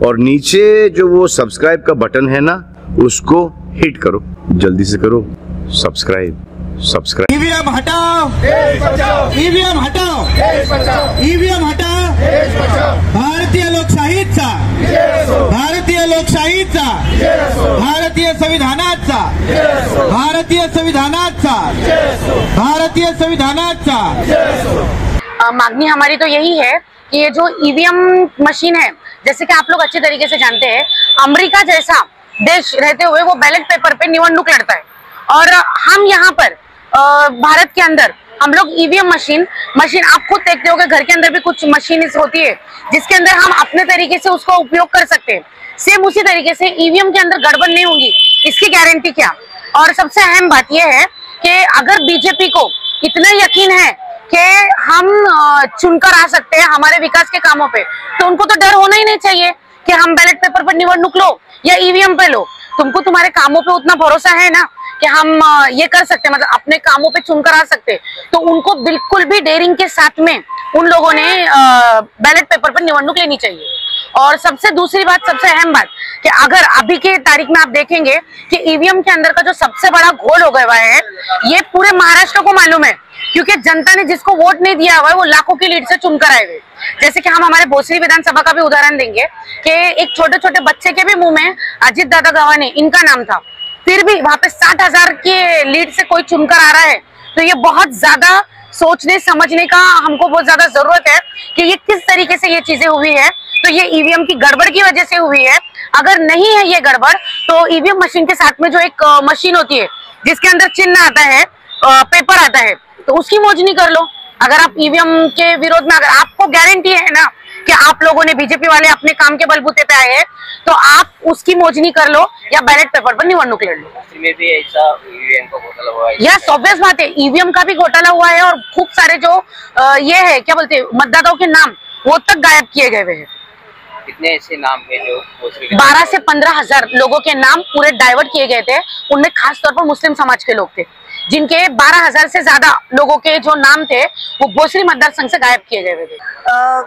और नीचे जो वो सब्सक्राइब का बटन है ना, उसको हिट करो, जल्दी से करो सब्सक्राइब। ईवीएम हटाओ, ईवीएम हटाओ, ईवीएम हटाओ, भारतीय लोकशाहीचा, भारतीय लोकशाहीचा, भारतीय संविधानाचा, भारतीय संविधानाचा, भारतीय संविधानाचा। मांगनी हमारी तो यही है कि ये जो ईवीएम मशीन है, जैसे कि आप लोग अच्छे तरीके से जानते हैं, अमेरिका जैसा देश रहते हुए वो बैलेट पेपर पे निवडणूक लड़ता है, और हम यहाँ पर भारत के अंदर हम लोग ईवीएम मशीन आप खुद देखते हो कि घर के अंदर भी कुछ मशीन होती है जिसके अंदर हम अपने तरीके से उसका उपयोग कर सकते हैं। सेम उसी तरीके से ईवीएम के अंदर गड़बड़ नहीं होगी, इसकी गारंटी क्या। और सबसे अहम बात यह है कि अगर बीजेपी को इतना यकीन है कि हम चुनकर आ सकते हैं हमारे विकास के कामों पे, तो उनको तो डर होना ही नहीं चाहिए कि हम बैलेट पेपर पर निवडणूक लो या ईवीएम पे लो। तुमको तुम्हारे कामों पे उतना भरोसा है ना कि हम ये कर सकते हैं, मतलब अपने कामों पे चुनकर आ सकते, तो उनको बिल्कुल भी डेयरिंग के साथ में उन लोगों ने बैलेट पेपर पर निवडणूक लेनी चाहिए। और सबसे दूसरी बात, सबसे अहम बात कि अगर अभी के तारीख में आप देखेंगे कि ईवीएम के अंदर का जो सबसे बड़ा घोल हो गया हुआ है, ये पूरे महाराष्ट्र को मालूम है, क्योंकि जनता ने जिसको वोट नहीं दिया हुआ है वो लाखों की लीड से चुनकर आए हुए। जैसे कि हम हमारे भोसरी विधानसभा का भी उदाहरण देंगे कि एक छोटे छोटे बच्चे के भी मुंह में अजित दादा गवाने इनका नाम था, फिर भी वहां पे 60,000 के लीड से कोई चुनकर आ रहा है। तो ये बहुत ज्यादा सोचने समझने का हमको बहुत ज्यादा जरूरत है कि ये किस तरीके से ये चीजें हुई है। तो ये ईवीएम की गड़बड़ की वजह से हुई है। अगर नहीं है ये गड़बड़, तो ईवीएम मशीन के साथ में जो एक मशीन होती है जिसके अंदर चिन्ह आता है, पेपर आता है, तो उसकी मोजनी कर लो। अगर आप ईवीएम के विरोध में, अगर आपको गारंटी है ना कि आप लोगों ने, बीजेपी वाले अपने काम के बलबूते पे आए हैं, तो आप उसकी मोजनी कर लो या बैलेट पेपर पर निवडणूक लड़ लो। में भी ऐसा ईवीएम का घोटाला हुआ है। यस, ऑब्वियस बात है, ईवीएम का भी घोटाला हुआ है और खूब सारे जो ये है क्या बोलते हैं मतदाताओं के नाम वो तक गायब किए गए हुए हैं। कितने ऐसे नाम है जो 12 से 15,000 लोगों के नाम पूरे डाइवर्ट किए गए थे। उनमें खास तौर पर मुस्लिम समाज के लोग थे, जिनके 12,000 से ज्यादा लोगों के जो नाम थे वो भोसरी मतदारसंघ से गायब किए गए थे।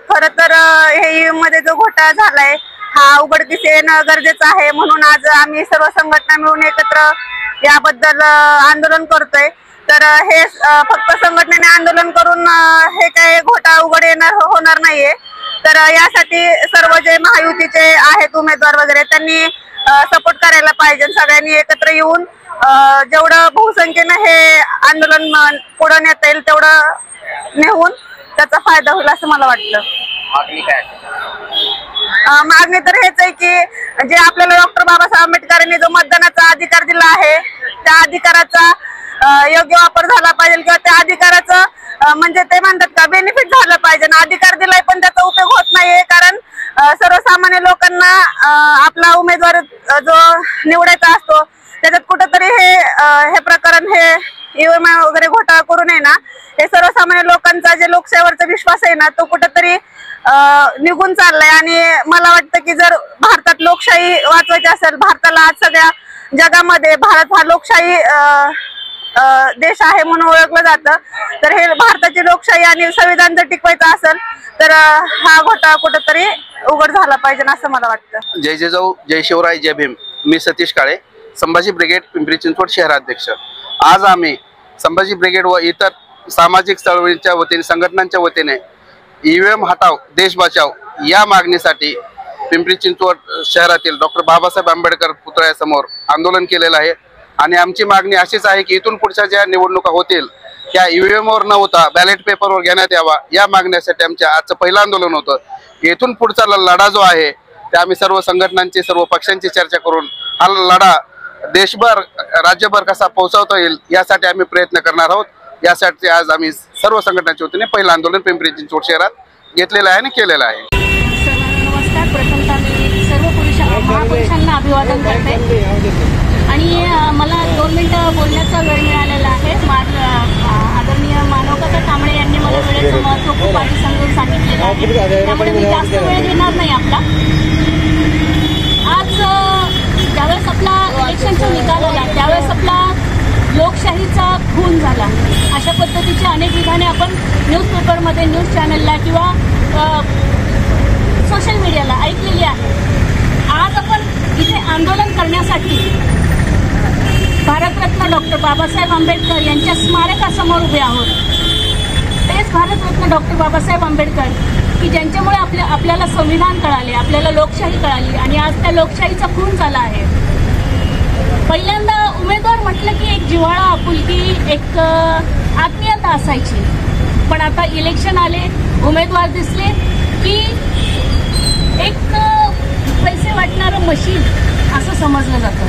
खरं तर हे ईवीएम मध्ये जो घोटाळा झालाय हा उघडकीस येणं गरजेचं आहे, म्हणून आज आम्ही सर्व संघटना मिळून एकत्र याबद्दल आंदोलन करतोय। तर हे फक्त संघटनेने आंदोलन करून हे काय घोटाळा उघड होणार नाहीये। तर यासाठी सर्व जे महायुतीचे आहेत उमेदवार वगैरे त्यांनी सपोर्ट करायला पाहिजे। सगळ्यांनी एकत्र येऊन जेवढं बहुसंख्येने हे आंदोलन पुढे नेता येईल तेवढं नेऊन त्याचा फायदा होईल असं मला वाटतं। मागणी काय? मागणी तर हेच आहे की जे आपल्याला डॉक्टर बाबासाहेब आंबेडकरांनी जो मतदानाचा अधिकार दिला आहे त्या अधिकाराचा योग्य वापर झाला पाहिजे, किंवा त्या अधिकाराचं म्हणजे ते म्हणतात का बेनिफिट झालं पाहिजे। अधिकार दिलाय पण त्याचा उपयोग होत नाहीये, कारण सर्वसामान्य लोकांना आपला उमेदवार जो निवडायचा असतो त्याच्यात कुठेतरी हे प्रकरण, हे ईवीएम वगैरे घोटाळा करू नये ना, हे सर्वसामान्य लोकांचा जे लोकशाहीवरचा विश्वास आहे ना तो कुठेतरी निघून चाललाय। आणि मला वाटतं की जर भारतात लोकशाही वाचवायची असेल, भारताला आज सगळ्या जगामध्ये भारत हा लोकशाही देश आहे म्हणून ओळखलं जातं, तर हे भारताची लोकशाही आणि संविधान जर टिकवायचं असेल तर हा घोटाळा कुठेतरी उघड झाला पाहिजे असं मला वाटतं। जय जिजाऊ, जय शिवराय, जय भीम। मी सतीश काळे, संभाजी ब्रिगेड पिंपरी चिंचवड शहराध्यक्ष। आज आम्ही संभाजी ब्रिगेड व इतर सामाजिक चळवळींच्या वतीने, संघटनांच्या वतीने ईवीएम हटाव देश बचाव या मागणीसाठी पिंपरी चिंचवड शहरातील डॉक्टर बाबासाहेब आंबेडकर पुतळ्यासमोर आंदोलन केलेलं आहे। आणि आमची मागणी अशीच आहे की इथून पुढच्या ज्या निवडणुका होतील त्या ईव्हीएमवर न होता बॅलेट पेपरवर घेण्यात यावा, या मागण्यासाठी आमच्या आजचं पहिलं आंदोलन होतं। इथून पुढचा लढा जो आहे ते आम्ही सर्व संघटनांची, सर्व पक्षांची चर्चा करून हा लढा देशभर, राज्यभर कसा पोहोचवता येईल यासाठी आम्ही प्रयत्न करणार आहोत। यासाठी आज आम्ही सर्व संघटनांच्या वतीने पहिलं आंदोलन पिंपरी चिंचवड शहरात घेतलेलं आहे आणि केलेलं आहे। नमस्कार, प्रथमतः मी सर्व महापुरुषांना अभिवादन करते आणि मला 2 मिनिटं बोलण्याचा वेळ मिळालेला आहे। आदरणीय मानवकथा कांबळे यांनी मला वेळेचं महत्त्व खूप आधी समजून सांगितलेलं आहे, त्यामुळे मी जास्त वेळ घेणार नाही आपला। आज ज्यावेळेस आपला इलेक्शनचा निकाल आला त्यावेळेस आपला लोकशाहीचा खून झाला, अशा पद्धतीची अनेक विधाने आपण न्यूजपेपरमध्ये, न्यूज चॅनलला किंवा सोशल मीडियाला ऐकलेली आहे। आज आपण इथे आंदोलन करण्यासाठी भारतरत्न डॉक्टर बाबासाहेब आंबेडकर यांच्या स्मारकासमोर उभे आहोत. तेच भारतरत्न डॉक्टर बाबासाहेब आंबेडकर की ज्यांच्यामुळे आपल्याला संविधान कळाले, आपल्याला लोकशाही कळाली आणि आज त्या लोकशाहीचा खून झाला आहे. पहिल्यांदा उमेदवार म्हटलं की एक जिव्हाळा, आपुलकी, एक आत्मीयता असायची. पण आता इलेक्शन आले, उमेदवार दिसले की एक पैसे वाटणारं मशीन असं समजलं जातं.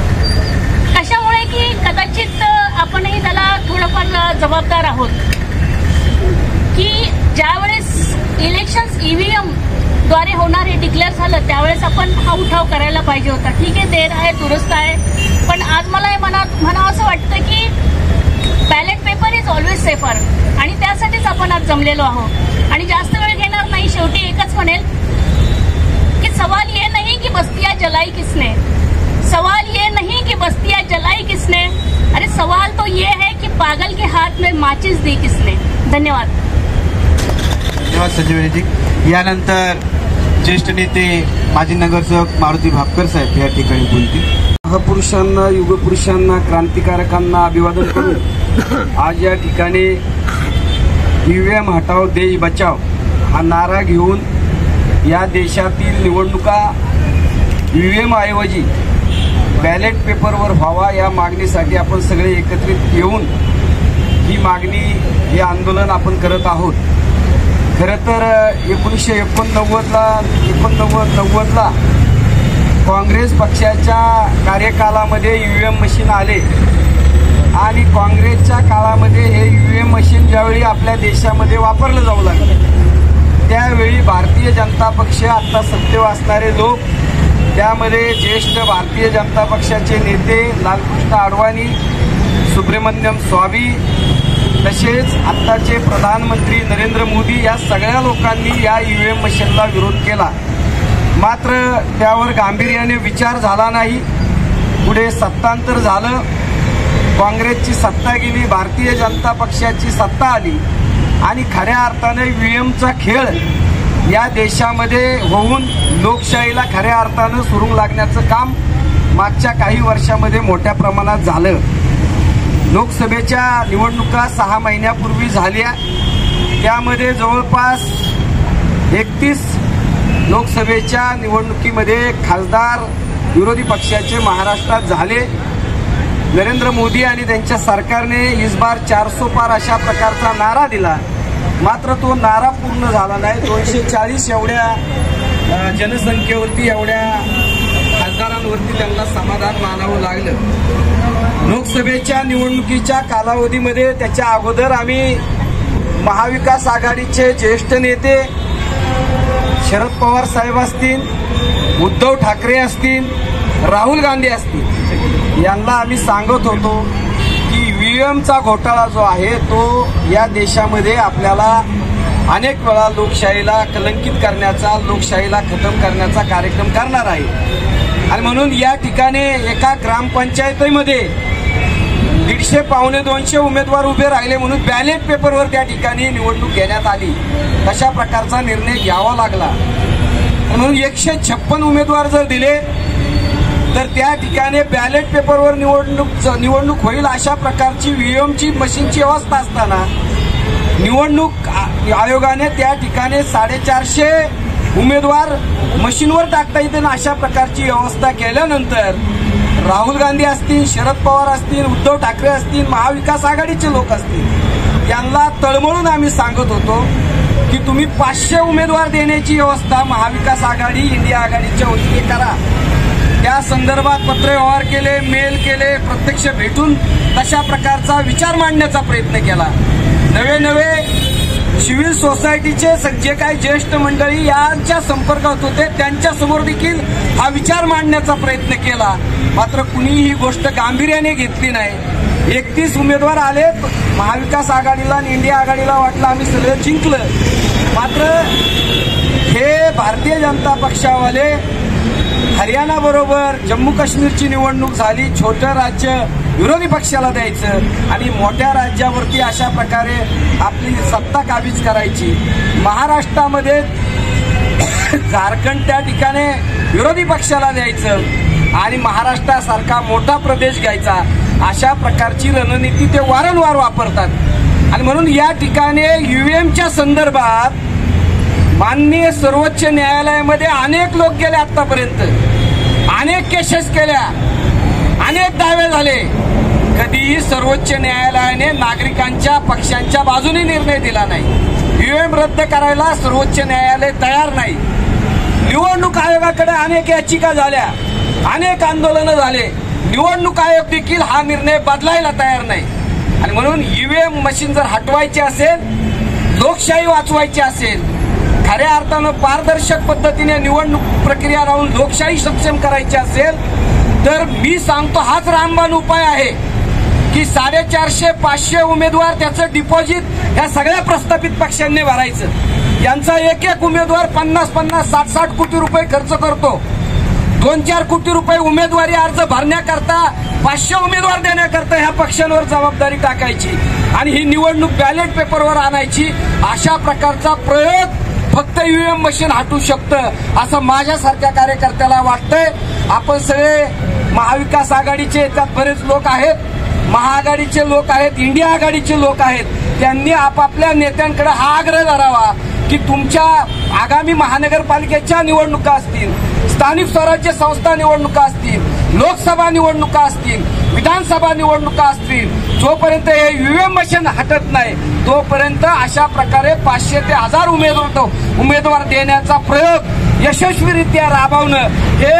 कशामुळे की कदाचित आपणही त्याला थोडंफार जबाबदार आहोत की ज्यावेळेस इलेक्शन्स EVM द्वारे होणार हे डिक्लेअर झालं त्यावेळेस आपण हा उठाव करायला पाहिजे होता. ठीक आहे, देर आहे, दुरुस्त आहे, पण आज मला हे म्हणावं असं वाटतं की ballot paper is always safer आणि त्यासाठीच आपण आज जमलेलो आहोत. आणि जास्त वेळ घेणार नाही, शेवटी एकच म्हणेल कि सवाल ये नहीं कि बस्तियां जलाई किसने, सवाल ये नहीं कि बस्तियां जलाई किसने, अरे सवाल तो ये है कि पागल के हाथ में माचिस दी किसने. धन्यवाद. धन्यवाद संजीवनीजी. यानंतर ज्येष्ठ नेते माजी नगरसेवक मारुती भापकर साहेब या ठिकाणी बोलतील. महापुरुषांना, युगपुरुषांना, क्रांतिकारकांना अभिवादन करून आज या ठिकाणी EVM हटाओ देश बचाव हा नारा घेऊन या देशातील निवडणुका EVM ऐवजी बॅलेट पेपरवर व्हावा या मागणीसाठी आपण सगळे एकत्रित येऊन ही मागणी, हे आंदोलन आपण करत आहोत. खरं तर 1989ला काँग्रेस पक्षाच्या कार्यकालामध्ये EVM मशीन आले आणि काँग्रेसच्या काळामध्ये हे EVM मशीन ज्यावेळी आपल्या देशामध्ये वापरलं जाऊ लागलं त्यावेळी भारतीय जनता पक्ष, आता सत्तेवर असणारे लोक, त्यामध्ये ज्येष्ठ भारतीय जनता पक्षाचे नेते लालकृष्ण अडवाणी, सुब्रमण्यम स्वामी, तसेच आत्ताचे प्रधानमंत्री नरेंद्र मोदी या सगळ्या लोकांनी या EVM मशीनला विरोध केला. मात्र त्यावर गांभीर्याने विचार झाला नाही. पुढे सत्तांतर झालं, काँग्रेसची सत्ता गेली, भारतीय जनता पक्षाची सत्ता आली आणि खऱ्या अर्थाने EVMचा खेळ या देशामध्ये होऊन लोकशाहीला खऱ्या अर्थानं सुरूंग लागण्याचं काम मागच्या काही वर्षामध्ये मोठ्या प्रमाणात झालं. लोकसभेच्या निवडणुका 6 महिन्यापूर्वी झाल्या. त्यामध्ये जवळपास 31 लोकसभेच्या निवडणुकीमध्ये खासदार विरोधी पक्षाचे महाराष्ट्रात झाले. नरेंद्र मोदी आणि त्यांच्या सरकारने इस बार 400 पार अशा प्रकारचा नारा दिला. मात्र तो नारा पूर्ण झाला नाही. 240 एवढ्या जनसंख्येवरती, एवढ्या खासदारांवरती त्यांना समाधान मानावं लागलं. लोकसभेच्या निवडणुकीच्या कालावधीमध्ये त्याच्या अगोदर आम्ही महाविकास आघाडीचे ज्येष्ठ नेते शरद पवार साहेब असतील, उद्धव ठाकरे असतील, राहुल गांधी असतील, यांना आम्ही सांगत होतो की EVMचा घोटाळा जो आहे तो या देशामध्ये आपल्याला अनेक वेळा लोकशाहीला कलंकित करण्याचा, लोकशाहीला खतम करण्याचा कार्यक्रम करणार आहे. आणि म्हणून या ठिकाणी एका ग्रामपंचायतीमध्ये 150-200 उमेदवार उभे राहिले म्हणून बॅलेट पेपरवर त्या ठिकाणी निवडणूक घेण्यात आली. तशा प्रकारचा निर्णय घ्यावा लागला. म्हणून 156 उमेदवार जर दिले तर त्या ठिकाणी बॅलेट पेपरवर निवडणूक होईल अशा प्रकारची EVMची मशीनची व्यवस्था असताना निवडणूक आयोगाने त्या ठिकाणी 450 उमेदवार मशीनवर टाकता येतील अशा प्रकारची व्यवस्था केल्यानंतर राहुल गांधी असतील, शरद पवार असतील, उद्धव ठाकरे असतील, महाविकास आघाडीचे लोक असतील, यांना तळमळून आम्ही सांगत होतो की तुम्ही 500 उमेदवार देण्याची व्यवस्था महाविकास आघाडी, इंडिया आघाडीच्या वतीने करा. त्या संदर्भात पत्रव्यवहार केले, मेल केले, प्रत्यक्ष भेटून तशा प्रकारचा विचार मांडण्याचा प्रयत्न केला. नवे सिव्हिल सोसायटीचे जे काही ज्येष्ठ मंडळी यांच्या संपर्कात होते त्यांच्यासमोर देखील हा विचार मांडण्याचा प्रयत्न केला. मात्र कुणीही ही गोष्ट गांभीर्याने घेतली नाही. 31 उमेदवार आले. महाविकास आघाडीला आणि इंडिया आघाडीला वाटलं आम्ही सगळं जिंकलं. मात्र हे भारतीय जनता पक्षावाले हरियाणा बरोबर जम्मू काश्मीरची निवडणूक झाली, छोटं राज्य विरोधी पक्षाला द्यायचं आणि मोठ्या राज्यावरती अशा प्रकारे आपली सत्ता काबीज करायची. महाराष्ट्रामध्ये झारखंड त्या ठिकाणी विरोधी पक्षाला द्यायचं आणि महाराष्ट्रासारखा मोठा प्रदेश घ्यायचा, अशा प्रकारची रणनीती ते वारंवार वापरतात। आणि म्हणून या ठिकाणी ईव्हीएमच्या संदर्भात माननीय सर्वोच्च न्यायालयामध्ये अनेक लोक गेले, आतापर्यंत अनेक केसेस केल्या, अनेक दावे झाले, कधीही सर्वोच्च न्यायालयाने नागरिकांच्या पक्षांच्या बाजूने निर्णय दिला नाही। ईव्हीएम रद्द करायला सर्वोच्च न्यायालय तयार नाही। निवडणूक आयोगाकडे अनेक याचिका झाल्या, अनेक आंदोलनं झाले, निवडणूक आयोग देखील हा निर्णय बदलायला तयार नाही। आणि म्हणून ईव्हीएम मशीन जर हटवायची असेल, लोकशाही वाचवायची असेल, खऱ्या अर्थानं पारदर्शक पद्धतीने निवडणूक प्रक्रिया राहून लोकशाही सक्षम करायची असेल, तर मी सांगतो हाच रामबाण उपाय आहे की 450-500 उमेदवार त्याचं डिपॉझिट या सगळ्या प्रस्थापित पक्षांनी भरायचं। यांचा एक एक उमेदवार 50-50, 60-60 कोटी रुपये खर्च करतो। 2-4 कोटी रुपये उमेदवारी अर्ज भरण्याकरता, 500 उमेदवार देण्याकरता ह्या पक्षांवर जबाबदारी टाकायची आणि ही निवडणूक बॅलेट पेपरवर आणायची। अशा प्रकारचा प्रयोग फक्त ईव्हीएम मशीन हटू शकतं असं माझ्यासारख्या कार्यकर्त्याला वाटतंय। आपण सगळे महाविकास आघाडीचे, त्यात बरेच लोक आहेत, महाआघाडीचे लोक आहेत, इंडिया आघाडीचे लोक आहेत, त्यांनी आपापल्या नेत्यांकडे हा आग्रह धरावा की तुमच्या आगामी महानगरपालिकेच्या निवडणुका असतील, स्थानिक स्वराज्य संस्था निवडणुका असतील, लोकसभा निवडणुका असतील, विधानसभा निवडणुका असतील, जोपर्यंत हे ईव्हीएम मशीन हटत नाही तोपर्यंत अशा प्रकारे 500 ते 1000 उमेदवार देण्याचा प्रयोग यशस्वीरित्या राबवणं हे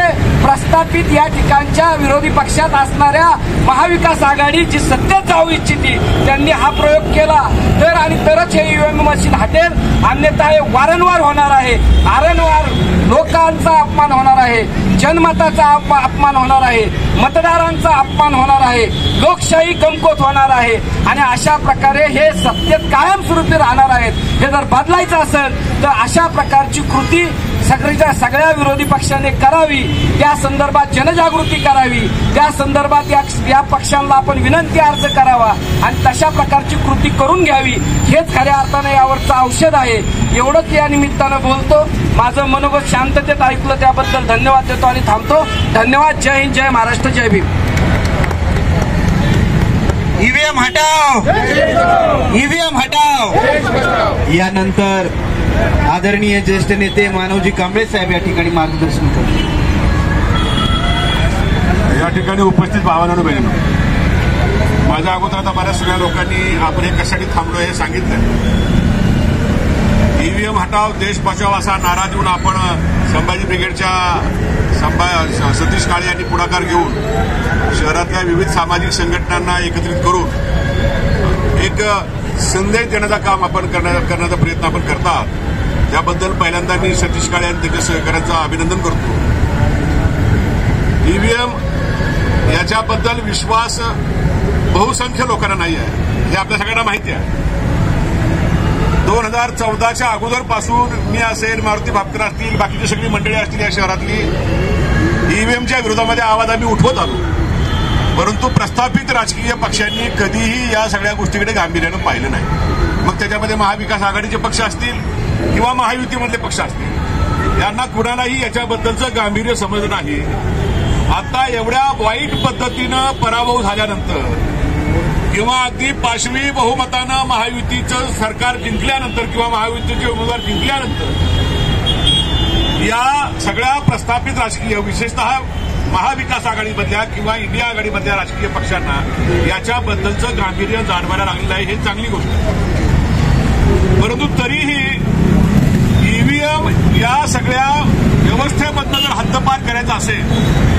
प्रस्थापित या ठिकाणच्या विरोधी पक्षात असणाऱ्या महाविकास आघाडी जी सत्तेत जाऊ इच्छिती त्यांनी हा प्रयोग केला तरच हे ईव्हीएम मशीन हटेल, अन्यथा हे वारंवार होणार आहे। वारंवार लोकांचा अपमान होणार आहे, जनमताचा अपमान होणार आहे, मतदारांचा अपमान होणार आहे, लोकशाही कमकुवत होणार आहे आणि अशा प्रकारे हे सत्तेत कायमस्वरूपी राहणार आहेत। हे जर बदलायचं असेल तर अशा प्रकारची कृती सगळ्या विरोधी पक्षाने करावी, त्या संदर्भात जनजागृती करावी, त्या संदर्भात या पक्षांना आपण विनंती अर्ज करावा आणि तशा प्रकारची कृती करून घ्यावी। हेच खऱ्या अर्थाने यावरचं औषध आहे। एवढंच या निमित्तानं बोलतो। माझं मनोगत शांततेत ऐकलं त्याबद्दल धन्यवाद देतो आणि थांबतो। धन्यवाद। जय हिंद, जय महाराष्ट्र, जय भीम। ईव्हीएम हटाओ, ईव्हीएम हटाओ। यानंतर आदरणीय ज्येष्ठ नेते मानवजी कांबळे साहेब या ठिकाणी मार्गदर्शन करतील। या ठिकाणी उपस्थित भावांनो बहिणींनो, माझ्या अगोदर आता बऱ्याच सगळ्या लोकांनी आपण हे कशासाठी थांबलो हे सांगितलं। ईव्हीएम हटाव देश बचाव असा नारा देऊन आपण संभाजी ब्रिगेडच्या सतीश काळे यांनी पुढाकार घेऊन शहरातल्या विविध सामाजिक संघटनांना एकत्रित करून एक संदेश देण्याचं काम आपण करण्याचा प्रयत्न आपण करतात। त्याबद्दल पहिल्यांदा मी सतीश काळे आणि त्याच्या सहकार्याचं अभिनंदन करतो। ईव्हीएम याच्याबद्दल विश्वास बहुसंख्य लोकांना नाही आहे, हे आपल्या सगळ्यांना माहिती आहे। 2014च्या अगोदरपासून मी असेल, मारुती भापकर असतील, बाकीची सगळी मंडळी असतील या शहरातली ईव्हीएमच्या विरोधामध्ये आवाज आम्ही उठवत आलो, परंतु प्रस्थापित राजकीय पक्षांनी कधीही या सगळ्या गोष्टीकडे गांभीर्यानं पाहिलं नाही। मग त्याच्यामध्ये महाविकास आघाडीचे पक्ष असतील किंवा महायुतीमधले पक्ष असतील, यांना कुणालाही याच्याबद्दलचं गांभीर्य समजलं नाही। आता एवढ्या वाईट पद्धतीनं पराभव झाल्यानंतर किंवा अगदी पाशवी बहुमतानं महायुतीचं सरकार जिंकल्यानंतर किंवा महायुतीचे उमेदवार जिंकल्यानंतर या सगळ्या प्रस्थापित राजकीय, विशेषतः महाविकास आघाडीमधल्या किंवा इंडिया आघाडीमधल्या राजकीय पक्षांना याच्याबद्दलचं गांभीर्य जाणवायला लागलेलं आहे, हे चांगली गोष्ट आहे। परंतु तरीही ईव्हीएम या सगळ्या व्यवस्थेमधनं जर हद्दपार करायचं असेल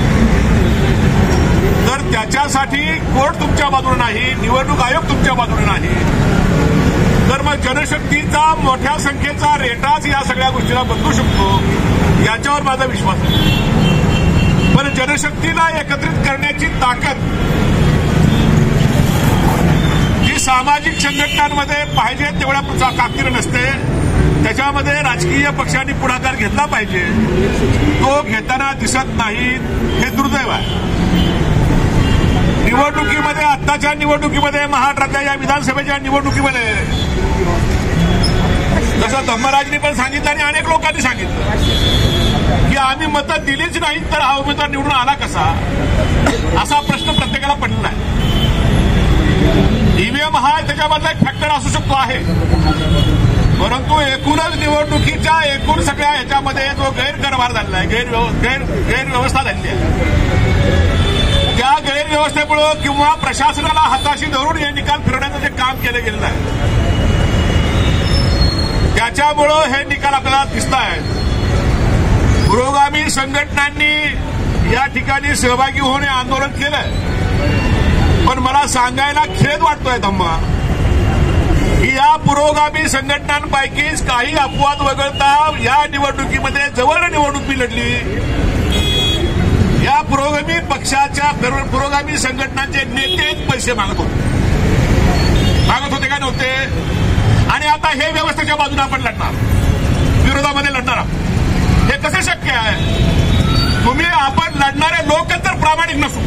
तर त्याच्यासाठी कोर्ट तुमच्या बाजूने नाही, निवडणूक आयोग तुमच्या बाजूने नाही, तर मग जनशक्तीचा मोठ्या संख्येचा रेटाच या सगळ्या गोष्टीला बदलू शकतो याच्यावर माझा विश्वास आहे। पण जनशक्तीला एकत्रित करण्याची ताकद जी सामाजिक संघटनांमध्ये पाहिजे तेवढ्या ताकदीनं नसते, त्याच्यामध्ये राजकीय पक्षांनी पुढाकार घेतला पाहिजे, तो घेताना दिसत नाही, हे दुर्दैव आहे। निवडणुकीमध्ये, आत्ताच्या निवडणुकीमध्ये, महाराष्ट्रातल्या या विधानसभेच्या निवडणुकीमध्ये जसं धम्मराजनी पण सांगितलं आणि अनेक लोकांनी सांगितलं की आम्ही मतं दिलीच नाहीत तर हा उमेदवार निवडून आला कसा, असा प्रश्न प्रत्येकाला पडलेला आहे. ईव्हीएम हा त्याच्यामधला एक फॅक्टर असू शकतो आहे, परंतु एकूणच निवडणुकीच्या एकूण सगळ्या ह्याच्यामध्ये जो गैरकारभार झालेला आहे, गैरव्यवस्था झालेली आहे, त्या गैरव्यवस्थेमुळं किंवा प्रशासनाला हाताशी धरून हे निकाल फिरवण्याचं जे काम केलं गेलेलं आहे त्याच्यामुळं हे निकाल आपल्याला दिसत आहेत. पुरोगामी संघटनांनी या ठिकाणी सहभागी होणे आंदोलन केलंय, पण मला सांगायला खेद वाटतोय धम्मा की या पुरोगामी संघटनांपैकीच काही अपवाद वगळता या निवडणुकीमध्ये जवळ निवडणूक मी लढली. या पुरोगामी पक्षाच्या पुरोगामी संघटनांचे नेतेच पैसे मागत होते का नव्हते? आणि आता हे व्यवस्थेच्या बाजूने आपण लढणार, विरोधामध्ये लढणार आहोत. हे कसं शक्य आहे? तुम्ही आपण लढणारे लोक तर प्रामाणिक नसू,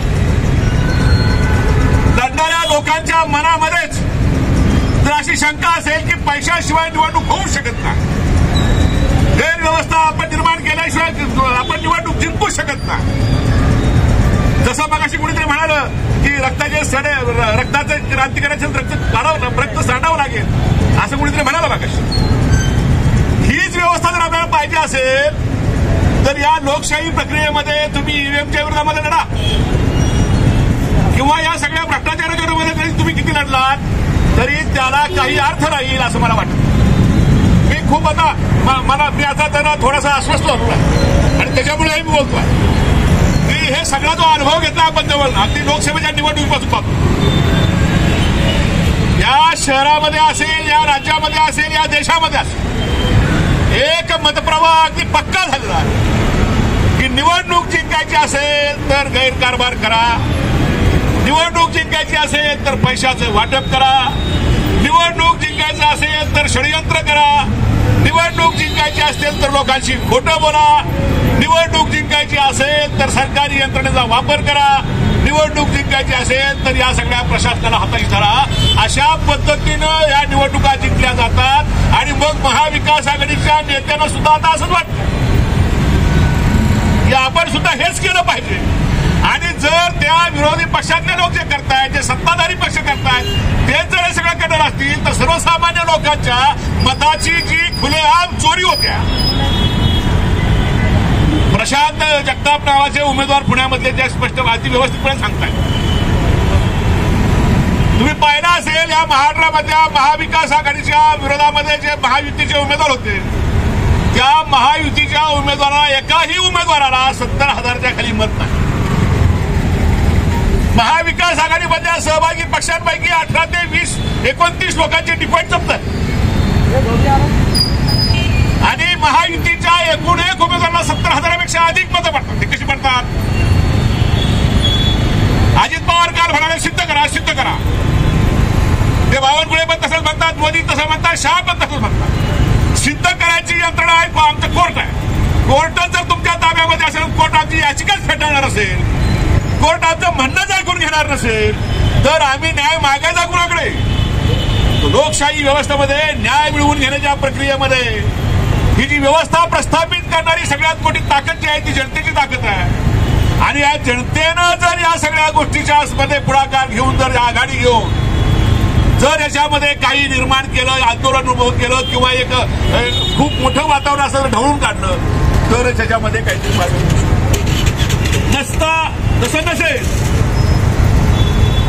लढणाऱ्या लोकांच्या मनामध्येच जर अशी शंका असेल की पैशाशिवाय निवडणूक होऊ शकत नाही, गैरव्यवस्था आपण निर्माण केल्याशिवाय आपण निवडणूक जिंकू शकत नाही. जसं मगाशी कुणीतरी म्हणालं की रक्ताचं क्रांती करायचं, रक्त सांडावं लागेल असं कुणीतरी म्हणालं मगाशी. हीच व्यवस्था जर आपल्याला पाहिजे असेल तर या लोकशाही प्रक्रियेमध्ये तुम्ही ईव्हीएमच्या विरोधामध्ये लढा, किंवा या सगळ्या भ्रष्टाचाराच्या विरोधामध्ये तुम्ही किती लढलात तरी त्याला काही अर्थ राहील असं मला वाटतं. मी खूप आता मी आता त्यांना थोडासा अस्वस्थ होतो आणि त्याच्यामुळे मी बोलतोय की हे सगळा जो अनुभव घेतला आपण जवळ अगदी लोकसभेच्या निवडणुकीपासून पाहतो, या शहरामध्ये असेल, या राज्यामध्ये असेल, या देशामध्ये असेल, एक मतप्रवाह अगदी पक्का झालेला आहे की निवडणूक जिंकायची असेल तर गैरकारभार करा, निवडणूक जिंकायची असेल तर पैशाचं वाटप करा, निवडणूक जिंकायचं असेल तर षडयंत्र करा, निवडणूक जिंकायची असेल तर लोकांशी खोटं बोला, निवडणूक जिंकायची असेल तर सरकारी यंत्रणेचा वापर करा, निवडणूक जिंकायची असेल तर या सगळ्या प्रशासनाला हाताशी धरा. अशा पद्धतीनं या निवडणुका जिंकल्या जातात आणि मग महाविकास आघाडीच्या नेत्यांना सुद्धा आता असंच वाटतं की आपण सुद्धा हेच केलं पाहिजे. आणि जर त्या विरोधी पक्षातले लोक जे करतायत, जे सत्ताधारी पक्ष करतायत, तेच जर हे सगळं करणार असतील तर सर्वसामान्य लोकांच्या मताची जी खुलेआम चोरी होत्या. प्रशांत जगताप नावाचे उमेदवार पुण्यामधले जे स्पष्ट माहिती व्यवस्थितपणे सांगतायत, तुम्ही पाहिलं असेल या महाराष्ट्रामधल्या महाविकास आघाडीच्या विरोधामध्ये जे महायुतीचे उमेदवार होते त्या महायुतीच्या उमेदवाराला एकाही उमेदवाराला 70,000च्या खाली मत नाही. महाविकास आघाडीमधल्या सहभागी पक्षांपैकी 18 ते 20, 29 लोकांचे डिफॉल्ट जप्त आणि महायुतीच्या एकूण एक उमेदवाराला 70,000पेक्षा अधिक मतं पडतात. ते कशी पडतात? अजित पवार काल म्हणाले सिद्ध करा, सिद्ध करा. ते बावनकुळे पण तसंच म्हणतात, मोदी तसं म्हणतात, शहा पण तसंच म्हणतात. सिद्ध करायची यंत्रणा आहे, आमचं कोर्ट आहे. कोर्ट जर तुमच्या ताब्यामध्ये असेल, कोर्ट आमची याचिकाच फेटाळणार असेल, कोर्ट आमचं म्हणणंच ऐकून घेणार नसेल तर आम्ही न्याय मागायचा कुणाकडे? लोकशाही व्यवस्थेमध्ये न्याय मिळवून घेण्याच्या प्रक्रियेमध्ये ही जी व्यवस्था प्रस्थापित करणारी सगळ्यात मोठी ताकद जी आहे ती जनतेची ताकद आहे. आणि या जनतेनं जर या सगळ्या गोष्टीच्या मध्ये पुढाकार घेऊन जर आघाडी घेऊन जर याच्यामध्ये काही निर्माण केलं, आंदोलन उभं केलं किंवा एक खूप मोठं वातावरण असं ढवळून काढलं तर त्याच्यामध्ये काहीतरी मार्ग नसता. तसं नसेल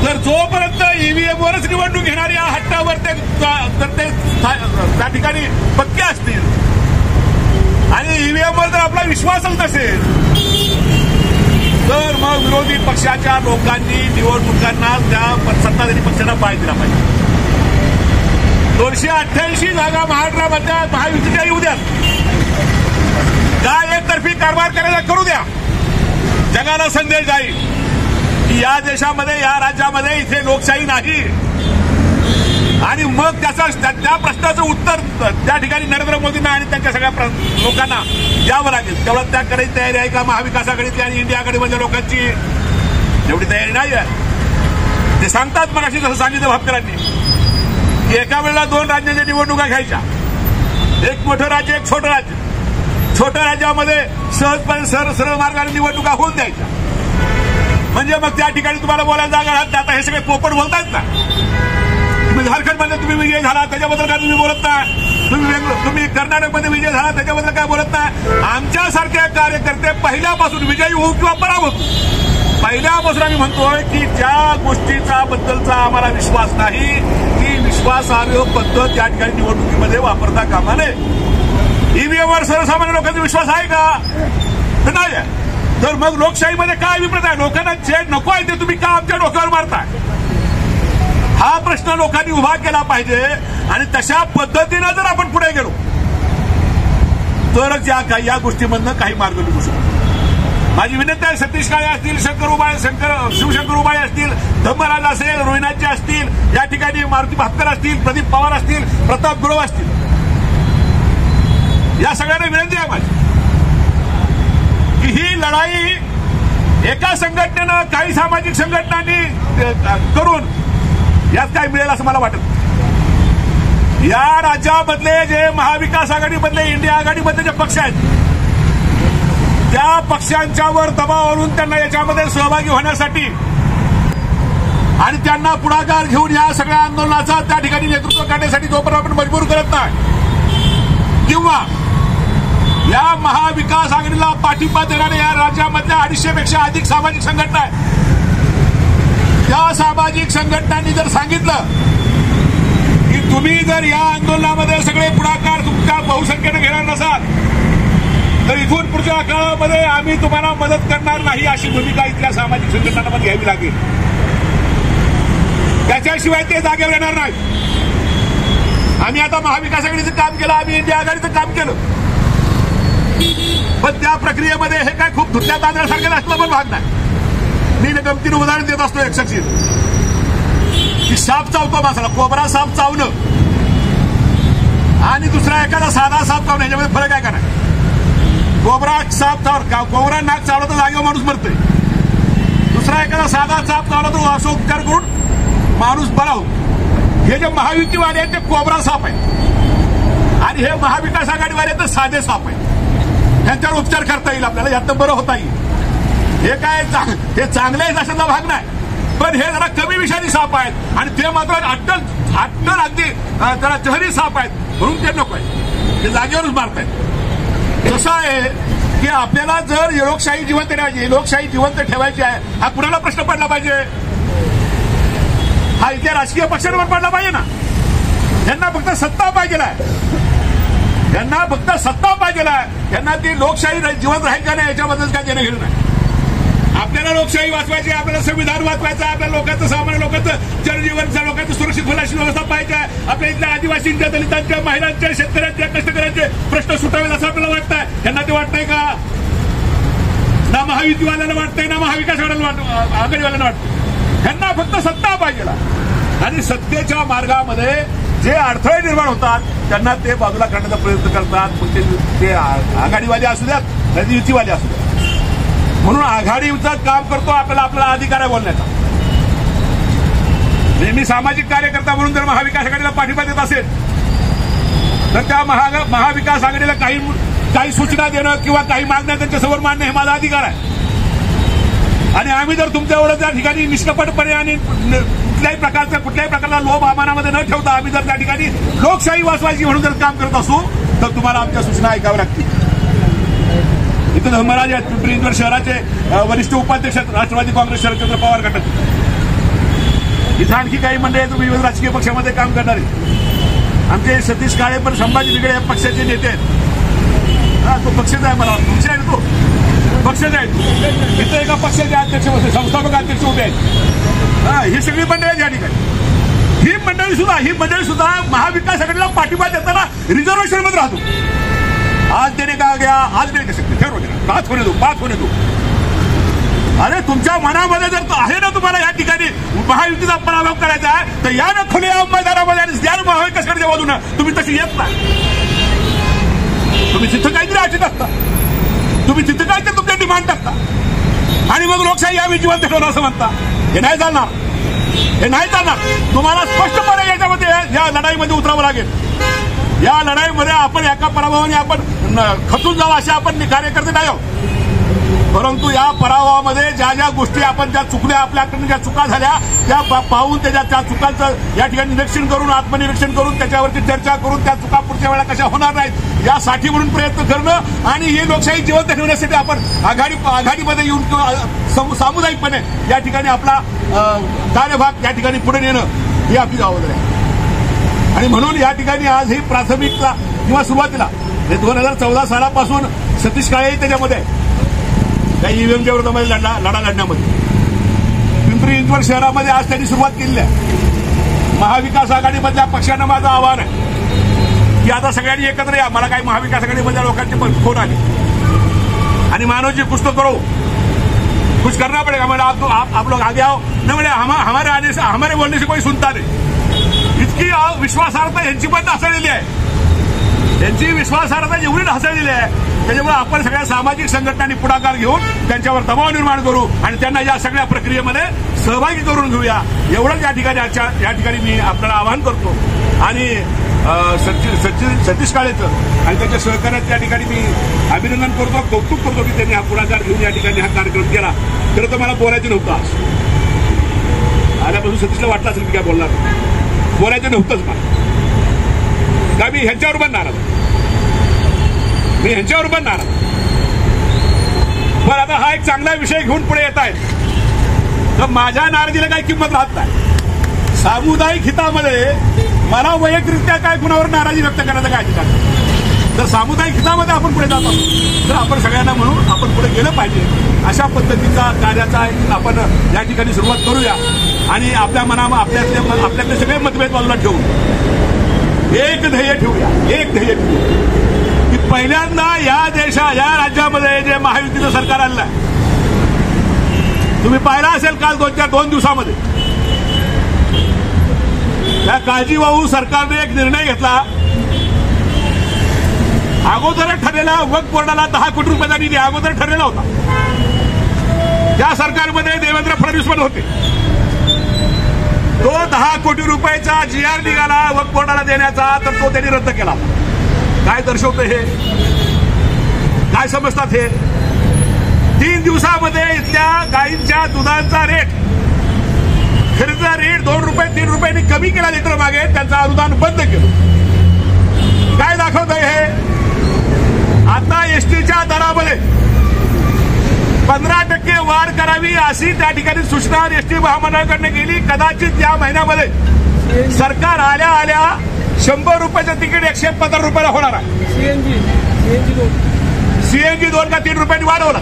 तर जोपर्यंत ईव्हीएमवरच निवडणूक घेणारी या हट्टावर ते त्या ठिकाणी पक्के असतील आणि ईव्हीएमवर जर आपला विश्वासच नसेल तर मग विरोधी पक्षाच्या लोकांनी निवडणुकांना त्या सत्ताधारी पक्षांना पाय दिला पाहिजे. 288 जागा महाराष्ट्रामधल्या महायुतीच्या येऊ द्या, त्या एकतर्फी कारभार करायला करू द्या. जगाला संदेश जाईल की या देशामध्ये, या राज्यामध्ये इथे लोकशाही नाही. आणि मग त्या प्रश्नाचं उत्तर त्या ठिकाणी नरेंद्र मोदींना आणि त्यांच्या सगळ्या लोकांना द्यावं लागेल. तेवढं त्या करायची तयारी आहे का महाविकास आघाडीतली आणि इंडिया आघाडीमधल्या लोकांची? एवढी तयारी नाही आहे. ते सांगतात मग अशी जसं सांगितलं भापकरांनी की एका वेळेला 2 राज्याच्या निवडणुका घ्यायच्या, एक मोठं राज्य, एक छोटं राज्य. छोट्या राज्यामध्ये सहजपणे सरळ मार्गाने निवडणुका होऊन द्यायच्या, म्हणजे मग त्या ठिकाणी तुम्हाला बोलायला जागा राहत नाही. आता हे सगळे पोपट बोलतायत ना. तुम्ही झारखंडमध्ये तुम्ही विजय झाला त्याच्याबद्दल काय तुम्ही बोलत नाही, तुम्ही कर्नाटकमध्ये विजय झाला त्याच्याबद्दल काय बोलत नाही. आमच्यासारखे कार्यकर्ते पहिल्यापासून विजयी होऊ किंवा पराभूत पहिल्यापासून आम्ही म्हणतोय की ज्या गोष्टीचा बद्दलचा आम्हाला विश्वास नाही ती विश्वासार्ह पद्धत या ठिकाणी निवडणुकीमध्ये वापरता कामा नये. ईव्हीएमवर सर्वसामान्य लोकांचा विश्वास आहे का? तर नाही आहे. तर मग लोकशाहीमध्ये काय विपरीत आहे? लोकांना जे नको आहे ते तुम्ही का आमच्या डोक्यावर मारताय? हा प्रश्न लोकांनी उभा केला पाहिजे. आणि तशा पद्धतीनं जर आपण पुढे गेलो तरच या गोष्टीमधनं काही मार्ग निघू शकतो. माझी विनंती आहे, सतीश काळे असतील, शिवशंकर उबाळे असतील, धम्मराज असेल, रोहिनाथजी असतील, या ठिकाणी मारुती भापकर असतील, प्रदीप पवार असतील, प्रताप गुरव असतील, या सगळ्यांना विनंती आहे माझी की ही लढाई एका संघटनेनं, काही सामाजिक संघटनांनी करून यात काय मिळेल असं मला वाटत. या राज्यामधले जे महाविकास आघाडीमधले, इंडिया आघाडीमधले जे पक्ष आहेत त्या पक्षांच्यावर दबावावरून त्यांना याच्यामध्ये सहभागी होण्यासाठी आणि त्यांना पुढाकार घेऊन या सगळ्या आंदोलनाचा त्या ठिकाणी नेतृत्व करण्यासाठी जोपर्यंत आपण मजबूर करत नाही किंवा या महाविकास आघाडीला पाठिंबा देणाऱ्या या राज्यामधल्या 250 पेक्षा अधिक सामाजिक संघटना आहेत, त्या सामाजिक संघटनांनी जर सांगितलं की तुम्ही जर या आंदोलनामध्ये सगळे पुढाकार तुमच्या बहुसंख्येने घेणार नसाल तर इथून पुढच्या काळामध्ये आम्ही तुम्हाला मदत करणार नाही, अशी भूमिका इथल्या सामाजिक संघटनांमध्ये घ्यावी लागेल. त्याच्याशिवाय ते जागेवर येणार नाही. आम्ही आता महाविकास आघाडीचं काम केलं, आम्ही इंडिया आघाडीचं काम केलं, पण त्या प्रक्रियेमध्ये हे काय खूप धुतल्या तांदळासारखे असलं पण भाग नाही. मी गमतीनं उदाहरण देत असतो एक शक्ती की साप चावतो माणसाला, कोबरा साप चावणं आणि दुसरा एखादा साधा साप चावणं ह्याच्यामध्ये फरक आहे का नाही? कोबरा साप कोबरा नाक चावला तर जागेवर माणूस मरतोय, दुसरा एखादा साधा साप चावला तर असं उपचार करून माणूस बरा होतो. हे जे महायुतीवाले आहेत ते कोबरा साप आहेत आणि हे महाविकास आघाडीवाले तर साधे साप आहेत. ह्यांच्यावर उपचार करता येईल आपल्याला, यातनं बरं होता येईल. हे काय हे चांगले आहेत अशातला भाग नाही, पण हे जरा कमी विषारी साप आहेत आणि ते मात्र अट्टल अगदी जरा जहरी साप आहेत म्हणून ते नको आहे, ते जागेवरच मारतायत. कसं आहे की आपल्याला जर लोकशाही जिवंत ठेवायची, लोकशाही जिवंत ठेवायची आहे, हा कुणाला प्रश्न पडला पाहिजे? हा इथल्या राजकीय पक्षांवर पडला पाहिजे ना. त्यांना फक्त सत्ता पाहिजे आहे, त्यांना फक्त सत्ता पाहिजे आहे, त्यांना ती लोकशाही जिवंत राहील का नाही याच्याबद्दल काय देणं घेणं नाही. आपल्याला लोकशाही वाचवायची, आपल्याला संविधान वाचवायचं, आपल्या लोकांचं, सामान्य लोकांचं जनजीवन, लोकांचं सुरक्षित होण्याची व्यवस्था पाहिजे. आपल्या इथल्या आदिवासींच्या, दलितांच्या, महिलांच्या, शेतकऱ्यांच्या, कष्टकऱ्यांचे प्रश्न सुटावेत असं आपल्याला वाटतंय. त्यांना ते वाटतंय का? ना महायुतीवाल्याला वाटतंय ना महाविकास आघाडीवाल्यांना वाटतंय. त्यांना फक्त सत्ता पाहिजे आणि सत्तेच्या मार्गामध्ये जे अडथळे निर्माण होतात त्यांना ते बाजूला करण्याचा प्रयत्न करतात. मग ते आघाडीवाले असू द्यात नाही युतीवाले असू द्यात. म्हणून आघाडीचं काम करतो आपल्याला अधिकार आहे बोलण्याचा. मी सामाजिक कार्यकर्ता म्हणून जर महाविकास आघाडीला पाठिंबा देत असेल तर त्या महाविकास आघाडीला काही सूचना देणं किंवा काही मागण्या त्यांच्यासमोर मांडणं हे माझा अधिकार आहे. आणि आम्ही जर तुमच्या एवढं त्या ठिकाणी निष्कपटपणे आणि कुठल्याही प्रकारचा लोभ आमानामध्ये न ठेवता आम्ही जर त्या ठिकाणी लोकशाही वाचवायची म्हणून जर काम करत असू तर तुम्हाला आमच्या सूचना ऐकाव्या लागतील. इथं धर्मराज आहेत, पिंपरी चिंचवड शहराचे वरिष्ठ उपाध्यक्ष राष्ट्रवादी काँग्रेस शरदचंद्र पवार गटाचे. इथं आणखी काही मंडळी आहेत विविध राजकीय पक्षामध्ये काम करणारे. आमचे सतीश काळे पण संभाजी ब्रिगेड या पक्षाचे नेते आहेत. हा तो पक्षाचा आहे, मला पक्ष आहे तो पक्षाचा आहे. इथं एका पक्षाचे अध्यक्ष संस्थापक अध्यक्ष उभे आहेत. हा ही सगळी मंडळी या ठिकाणी ही मंडळी सुद्धा महाविकास आघाडीला पाठिंबा देताना रिझर्वेशन मध्ये राहतो. आज देणे का गया, आज देणे कसं फिर बात होणे दो. अरे तुमच्या मनामध्ये जर आहे ना तुम्हाला या ठिकाणी महायुतीचा पराभव करायचा आहे तर या ना खुल्या मैदानामध्ये आणि ज्ञान महाविकास आघाडीच्या बाजूनं तुम्ही तशी येत नाही. तुम्ही तिथं काहीतरी अचित असता, तुम्ही तिथं काहीतरी तुमच्या डिमांड टाकता आणि मग लोकशाही आम्ही जिवंत ठेवणार असं म्हणता. हे नाही चालणार. तुम्हाला स्पष्टपणे याच्यामध्ये या लढाईमध्ये उतरावं लागेल. या लढाईमध्ये आपण एका पराभवाने आपण खचून जाऊ असे आपण कार्यकर्ते नाही आहोत. परंतु या पराभवामध्ये ज्या ज्या गोष्टी आपण ज्या चुकल्या, आपल्याकडून ज्या चुका झाल्या त्या पाहून त्या चुकांचं या ठिकाणी निरीक्षण करून, आत्मनिरीक्षण करून, त्याच्यावरती चर्चा करून त्या चुका पुढच्या वेळेला कशा होणार नाहीत यासाठी म्हणून प्रयत्न करणं आणि ही लोकशाही जिवंत ठेवण्यासाठी आपण आघाडीमध्ये येऊन किंवा सामुदायिकपणे या ठिकाणी आपला कार्यभाग या ठिकाणी पुढे नेणं ही आपली जबाबदारी आहे. आणि म्हणून या ठिकाणी आज ही प्राथमिकता किंवा सुरुवातीला 2014 सालापासून सतीश काळे त्याच्यामध्ये काही ईव्हीएमच्या विरोधामध्ये लढा लढण्यामध्ये पिंपरी चिंचवड शहरामध्ये आज त्यांनी सुरुवात केलेली आहे. महाविकास आघाडीमधल्या पक्षांना माझं आव्हान आहे की आता सगळ्यांनी एकत्र या. मला काही महाविकास आघाडीमधल्या लोकांचे फोन आले आणि मानव जी कुछ तो करो, कुछ करना पड़ेगा. मैंने आप लोग आगे आओ. न म्हणे हमारे बोलने से कोई सुनता नाही. इतकी विश्वासार्हता यांची पण ढासळलेली आहे. यांची विश्वासार्हता एवढी ढासळलेली आहे त्याच्यामुळे आपण सगळ्या सामाजिक संघटनांनी पुढाकार घेऊन त्यांच्यावर दबाव निर्माण करू आणि त्यांना या सगळ्या प्रक्रियेमध्ये सहभागी करून घेऊया. एवढंच या ठिकाणी मी आपल्याला आवाहन करतो. आणि सतीश काळेचं आणि त्याच्या सहकार्याचं या ठिकाणी मी अभिनंदन करतो, कौतुक करतो की त्यांनी हा पुढाकार घेऊन या ठिकाणी हा कार्यक्रम केला. खरं तर मला बोलायचं नव्हतं आज. आल्यापासून सतीशला वाटलं असेल की काय बोलायचं नव्हतंच मला. का मी ह्यांच्यावर पण नाराज, पण आता हा एक चांगला विषय घेऊन पुढे येत आहेत तर माझ्या नाराजीला काही किंमत राहत नाही. सामुदायिक हितामध्ये मला वैयक्तिकरित्या काय कुणावर नाराजी व्यक्त करायचं काय अधिकार. जर सामुदायिक हितामध्ये आपण पुढे जात आहोत तर आपण सगळ्यांना म्हणून आपण पुढे गेलं पाहिजे. अशा पद्धतीचा कार्याचा आपण या ठिकाणी सुरुवात करूया आणि आपल्या आपल्यातले सगळे मतभेद बाजूला ठेवून एक ध्येय ठेवूया की पहिल्यांदा या या राज्यामध्ये जे महायुतीचं सरकार आलं आहे, तुम्ही पाहिला असेल काल 2 दिवसामध्ये त्या काळजीवाहू सरकारने एक निर्णय घेतला. अगोदर ठरलेला वक्फ बोर्डाला 10 कोटी रुपयाचा निधी अगोदर ठरलेला होता. त्या सरकारमध्ये देवेंद्र फडणवीस पण होते. तो 10 कोटी रुपयाचा GR निघाला वक्फ बोर्डाला देण्याचा तर तो त्यांनी रद्द केला. काय दर्शवतं हे, काय समजतात हे? 3 दिवसामध्ये इथल्या गायींच्या दुधाचा रेट, खरेदीचा रेट 2 रुपये 3 रुपयांनी कमी केला लिटर मागे. त्यांचं अनुदान बंद केलं. काय दाखवतंय हे? आता एसटीच्या दरामध्ये 15% वाढ करावी अशी त्या ठिकाणी सूचना एसटी महामंडळाकडनं केली. कदाचित या महिन्यामध्ये सरकार आल्या 100 रुपयाचं तिकीट 115 रुपयाला होणार आहे. सीएनजी 2 का 3 रुपयांनी वाढवलं.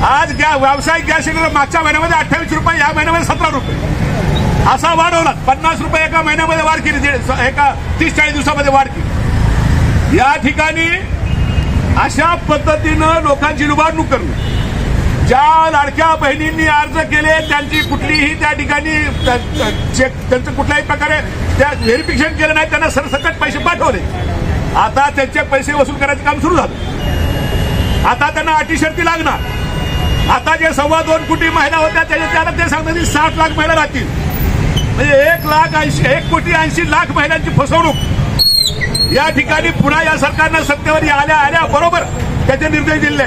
आज व्यावसायिक गॅस सिलेंडर मागच्या महिन्यामध्ये 28 रुपये, या महिन्यामध्ये 17 रुपये असा वाढवला. 50 रुपये एका महिन्यामध्ये वाढ केली, एका 30-40 दिवसामध्ये वाढ केली. या ठिकाणी अशा पद्धतीनं लोकांची लुबाडणूक करणं. ज्या लाडक्या बहिणींनी अर्ज केले त्यांची कुठलीही त्या ठिकाणी त्यांचं कुठल्याही प्रकारे त्या व्हेरिफिकेशन केलं नाही, त्यांना सरसकट पैसे पाठवले. आता त्यांचे पैसे वसूल करायचं काम सुरू झालं. आता त्यांना अटी शर्ती लागणार. आता जे 2.25 कोटी महिला होत्या त्याला ते सांगतात की 60 लाख महिला राहतील. म्हणजे 1,80,00,000 महिलांची फसवणूक या ठिकाणी पुन्हा या सरकारनं सत्तेवर आल्या बरोबर त्याचे निर्देश दिले.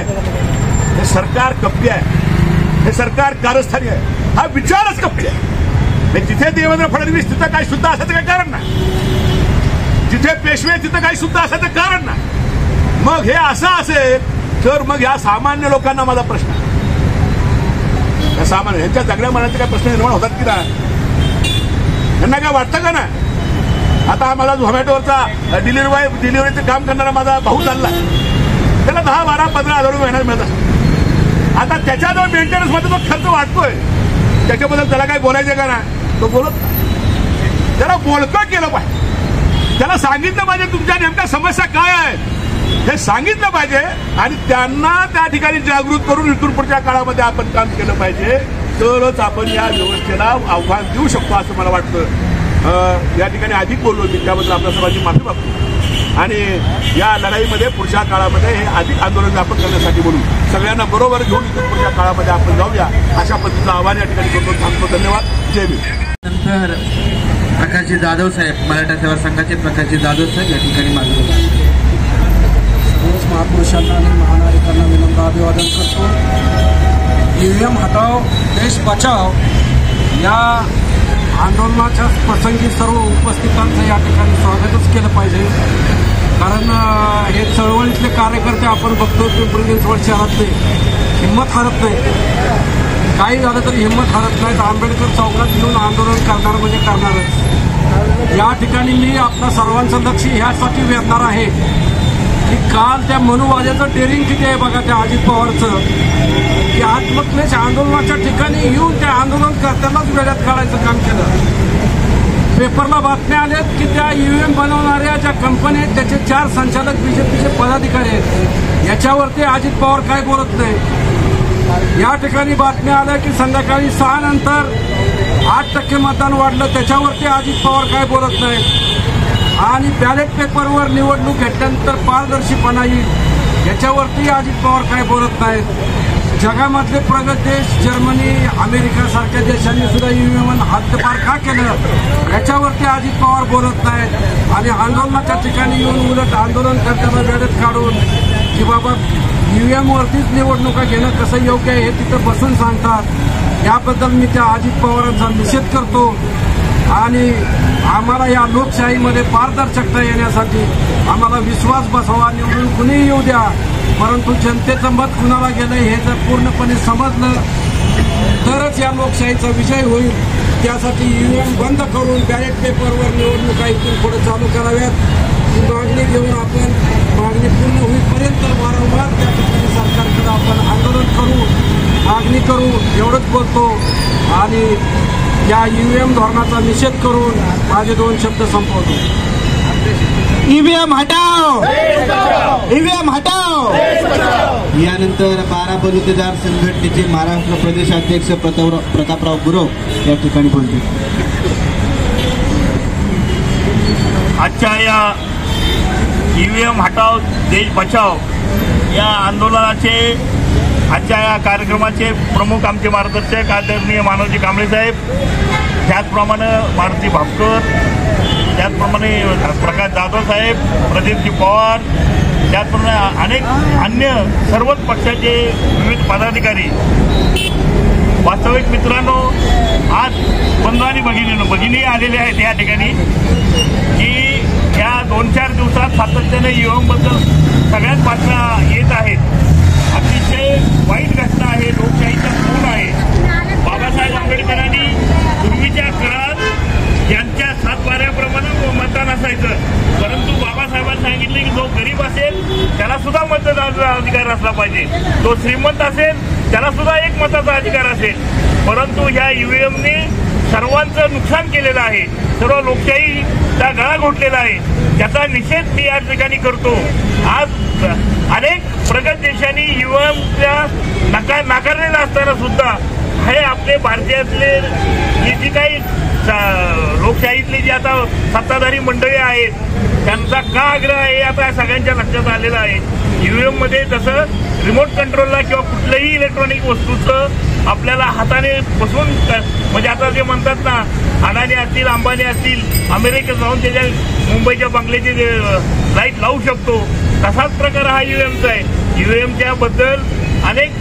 हे सरकार कपटी आहे, हे सरकार कारस्थानी आहे, हा विचारच कपटी आहे. जिथे देवेंद्र फडणवीस तिथं काही सुद्धा असायचं काही कारण नाही, जिथे पेशवे तिथं काही सुद्धा असायचं कारण नाही. मग हे असं असेल तर मग या सामान्य लोकांना माझा प्रश्न आहे. या सामान्य ह्यांच्या जगण्या मनाचे काय प्रश्न निर्माण होतात की नाही? त्यांना काय वाटतं का नाही? आता मला झोमॅटोवरचा डिलिव्हरीचं काम करणारा माझा भाऊ चालला, त्याला 10, 12, 15 हजार रुपये महिन्यात मिळत असतात. आता त्याच्या जो मेंटेनन्स मध्ये जो खर्च वाढतोय त्याच्याबद्दल त्याला काय बोलायचं का नाही? तो बोलत नाही. त्याला बोलकं केलं पाहिजे, त्याला सांगितलं पाहिजे तुमच्या नेमक्या समस्या काय आहेत हे सांगितलं पाहिजे आणि त्यांना त्या ठिकाणी जागृत करून इथून पुढच्या काळामध्ये आपण काम केलं पाहिजे. तरच आपण या व्यवस्थेला आव्हान देऊ शकतो असं मला वाटतं. या ठिकाणी अधिक बोललो होती त्याबद्दल आपल्या सर्वांची माफी मागतो आणि या लढाईमध्ये पुढच्या काळामध्ये हे अधिक आंदोलन व्यापक करण्यासाठी बोलू, सगळ्यांना बरोबर घेऊन इथून पुढच्या काळामध्ये आपण जाऊया अशा पद्धतीचं आव्हान या ठिकाणी करतो. थांबतो. धन्यवाद. जय भीम. नंतर प्रकाशजी जाधव साहेब, मराठा सेवा संघाचे प्रकाशजी जाधव साहेब या ठिकाणी मार्गदर्शन. सर्वच महापुरुषांना आणि महानायकांना विनम्र अभिवादन करतो. ईव्हीएम हटाव देश बचाव या आंदोलनाच्या प्रसंगी सर्व उपस्थितांचं या ठिकाणी स्वागतच केलं पाहिजे. कारण हे चळवळीतले कार्यकर्ते आपण बघतो पिंपरी चिंचवड शहरातले हिंमत हरत नाही. काही झालं तरी हिंमत हरत नाहीत. आंबेडकर चौकात येऊन आंदोलन करणार म्हणजे करणारच. या ठिकाणी मी आपल्या सर्वांचं लक्ष ह्यासाठी वेधणार आहे की काल त्या मनुवाद्याचं डेअरिंग किती आहे बघा त्या अजित पवारचं, की आत्मक्लेश आंदोलनाच्या ठिकाणी येऊन त्या आंदोलनकर्त्यांनाच वेड्यात काढायचं काम केलं. पेपरला बातम्या आल्यात की त्या ईव्हीएम बनवणाऱ्या ज्या कंपन्या आहेत त्याचे 4 संचालक बीजेपीचे पदाधिकारी आहेत. याच्यावरती अजित पवार काय बोलत नाही. या ठिकाणी बातम्या आल्या की संध्याकाळी 6 नंतर 8% मतदान वाढलं, त्याच्यावरती अजित पवार काय बोलत नाही. आणि बॅलेट पेपरवर निवडणूक घेतल्यानंतर पारदर्शीपणा येईल याच्यावरती अजित पवार काय बोलत नाहीत. जगामधले प्रगत देश जर्मनी, अमेरिका सारख्या देशांनी सुद्धा ईव्हीएम हद्दपार का केलं याच्यावरती अजित पवार बोलत नाहीत. आणि आंदोलनाच्या ठिकाणी येऊन उलट आंदोलनकर्त्यांना वेळेत काढून की बाबा ईव्हीएमवरतीच निवडणुका घेणं कसं योग्य आहे हे तिथं बसून सांगतात. याबद्दल मी त्या अजित पवारांचा निषेध करतो. आणि आम्हाला या लोकशाहीमध्ये पारदर्शकता येण्यासाठी आम्हाला विश्वास बसवा, निवडून कुणीही येऊ द्या, परंतु जनतेचं मत कुणाला गेलं हे जर पूर्णपणे समजलं तरच या लोकशाहीचा विजय होईल. त्यासाठी ईव्हीएम बंद करून बॅलेट पेपरवर निवडणुका इथून पुढे चालू कराव्यात ही मागणी घेऊन आपण मागणी पूर्ण होईपर्यंत वारंवार त्या ठिकाणी सरकारकडे आपण आंदोलन करू, मागणी करू एवढंच बोलतो. आणि या ईव्हीएम धोरणाचा निषेध करून माझे 2 शब्द संपवतो. ईव्हीएम हटाओ, ईव्हीएम हटाओ. यानंतर 12 बलुतेदार संघटनेचे महाराष्ट्र प्रदेशाध्यक्ष प्रतापराव गुरव या ठिकाणी बोलतील. आजच्या या ईव्हीएम हटाओ देश बचाव या आंदोलनाचे आजच्या या कार्यक्रमाचे प्रमुख आमचे मार्गदर्शक आदरणीय मानवजी कांबळे साहेब, त्याचप्रमाणे मारुती भापकर, त्याचप्रमाणे प्रकाश जाधव साहेब, प्रदीपजी पवार, त्याचप्रमाणे अनेक अन्य सर्वच पक्षाचे विविध पदाधिकारी. वास्तविक मित्रांनो, आज बंधू आणि भगिनी आलेले आहेत या ठिकाणी की या 2-4 दिवसात सातत्याने ईव्हीएमबद्दल सगळ्याच बातम्या येत आहेत. अतिशय वाईट घटना आहे, लोकशाहीचा खून आहे. बाबासाहेब आंबेडकरांनी पूर्वीच्या काळात यांच्या 7-12प्रमाणे मतदान असायचं, परंतु बाबासाहेबांनी सांगितले की जो गरीब असेल त्याला सुद्धा मतदानाचा अधिकार असला पाहिजे, जो श्रीमंत असेल त्याला सुद्धा एक मताचा अधिकार असेल. परंतु ह्या ईव्हीएमने सर्वांचं नुकसान केलेलं आहे, सर्व लोकशाहीचा गळा घोटलेला आहे. त्याचा निषेध मी या ठिकाणी करतो. आज अनेक प्रगत देशांनी ईव्हीएमच्या नाकारलेला असताना सुद्धा हे आपले भारतीयातले ही जी काही लोकशाहीतली जी आता सत्ताधारी मंडळी आहेत त्यांचा का आग्रह आहे आता सगळ्यांच्या लक्षात आलेला आहे. ईव्हीएममध्ये जसं रिमोट कंट्रोलला किंवा कुठल्याही इलेक्ट्रॉनिक वस्तूचं आपल्याला हाताने बसून म्हणजे आता जे म्हणतात ना अडाणी असतील, अंबानी असतील, अमेरिकेत जाऊन त्याच्या मुंबईच्या बंगल्याचे लाईट लावू शकतो, तसाच प्रकार हा ईव्हीएमचा आहे. ईव्हीएमच्या बद्दल अनेक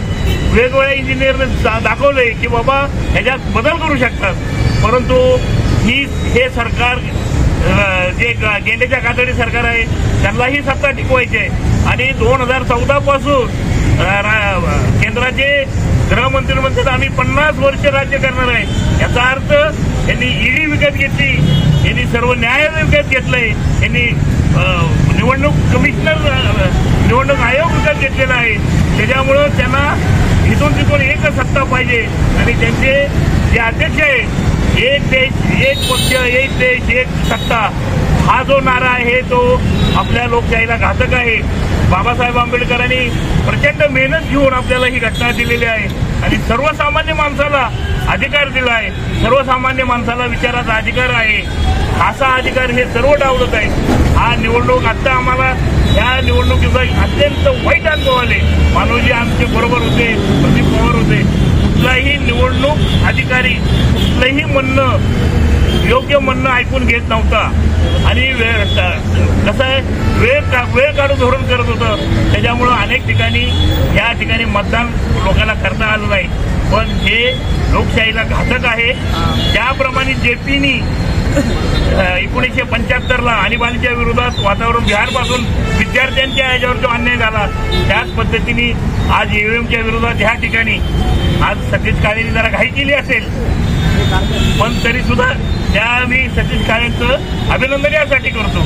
वेगवेगळ्या इंजिनियरने दाखवलंय की बाबा ह्याच्यात बदल करू शकतात, परंतु हे सरकार जे गेंड्याच्या कातडी सरकार आहे त्यांनाही सत्ता टिकवायची आहे. आणि 2014 पासून केंद्राचे गृहमंत्री म्हणतात आम्ही 50 वर्ष राज्य करणार आहे. याचा अर्थ यांनी ईडी विकत घेतली, यांनी सर्व न्यायालय विकत घेतलंय, यांनी निवडणूक कमिशनर निवडणूक आयोग विकत घेतलेला आहे. त्याच्यामुळं त्यांना इथून तिथून एकच सत्ता पाहिजे. आणि त्यांचे जे अध्यक्ष आहे एक देश एक पक्ष एक देश एक सत्ता हा जो नारा आहे तो आपल्या लोकशाहीला घातक आहे. बाबासाहेब आंबेडकरांनी प्रचंड मेहनत घेऊन आपल्याला ही घटना दिलेली आहे आणि सर्वसामान्य माणसाला अधिकार दिला आहे. सर्वसामान्य माणसाला विचाराचा अधिकार आहे. असा अधिकार हे सर्व डावलत आहे. हा निवडणूक आता आम्हाला या निवडणुकीचा अत्यंत वाईट अनुभव आले. मानवजी आमचे बरोबर होते, प्रदीप पवार होते. कुठलाही निवडणूक अधिकारी कुठलंही म्हणणं योग्य म्हणणं ऐकून घेत नव्हता आणि कसं आहे वेळ काढून धोरण करत होतं. त्याच्यामुळं अनेक ठिकाणी या ठिकाणी मतदान लोकांना करता आलं नाही. पण हे लोकशाहीला घातक आहे. ज्याप्रमाणे जेपीनी 1975ला आणीबाणीच्या विरोधात वातावरण बिहारपासून विद्यार्थ्यांच्या याच्यावर जो अन्याय झाला त्याच पद्धतीने आज ईव्हीएमच्या विरोधात ह्या ठिकाणी आज सतीश काळेंनी जरा घाई केली असेल, पण तरी सुद्धा त्या मी सतीश काळेंचं अभिनंदन यासाठी करतो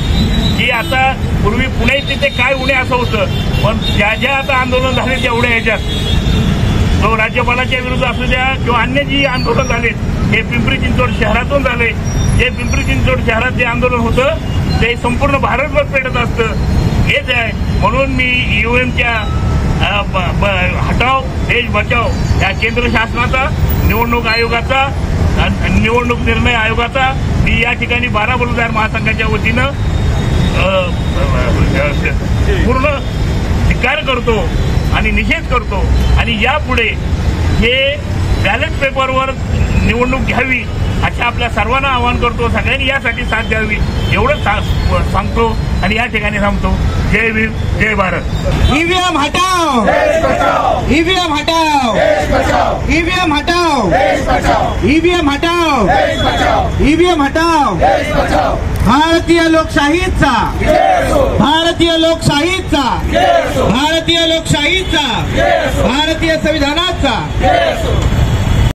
की आता पूर्वी पुणे तिथे काय उणे असं होतं, पण ज्या आता आंदोलन झाले तेवढ्या ह्याच्यात तो राज्यपालाच्या विरुद्ध असू द्या किंवा अन्य जी आंदोलन झाले हे पिंपरी चिंचवड शहरातून झाले. जे पिंपरी चिंचवड शहरात जे आंदोलन होतं ते संपूर्ण भारतभर पेटत असतं. हेच आहे म्हणून मी ईव्हीएमच्या हटाव देश बचाव या केंद्र शासनाचा निवडणूक आयोगाचा निवडणूक निर्णय आयोगाचा मी या ठिकाणी 12 बलुतेदार महासंघाच्या वतीनं पूर्ण स्वीकार करतो आणि निषेध करतो. आणि यापुढे हे बॅलेट पेपरवर निवडणूक घ्यावी अशा आपल्या सर्वांना आवाहन करतो. सगळ्यांनी यासाठी साथ द्यावी एवढंच सांगतो आणि या ठिकाणी थांबतो. जय भीम, जय भारत. ईव्हीएम हटाओ, ईव्हीएम हटाओ, ईव्हीएम हटाओ, ईव्हीएम हटाओ, ईव्हीएम हटाओ. भारतीय लोकशाहीचा, भारतीय लोकशाहीचा, भारतीय लोकशाहीचा, भारतीय संविधानाचा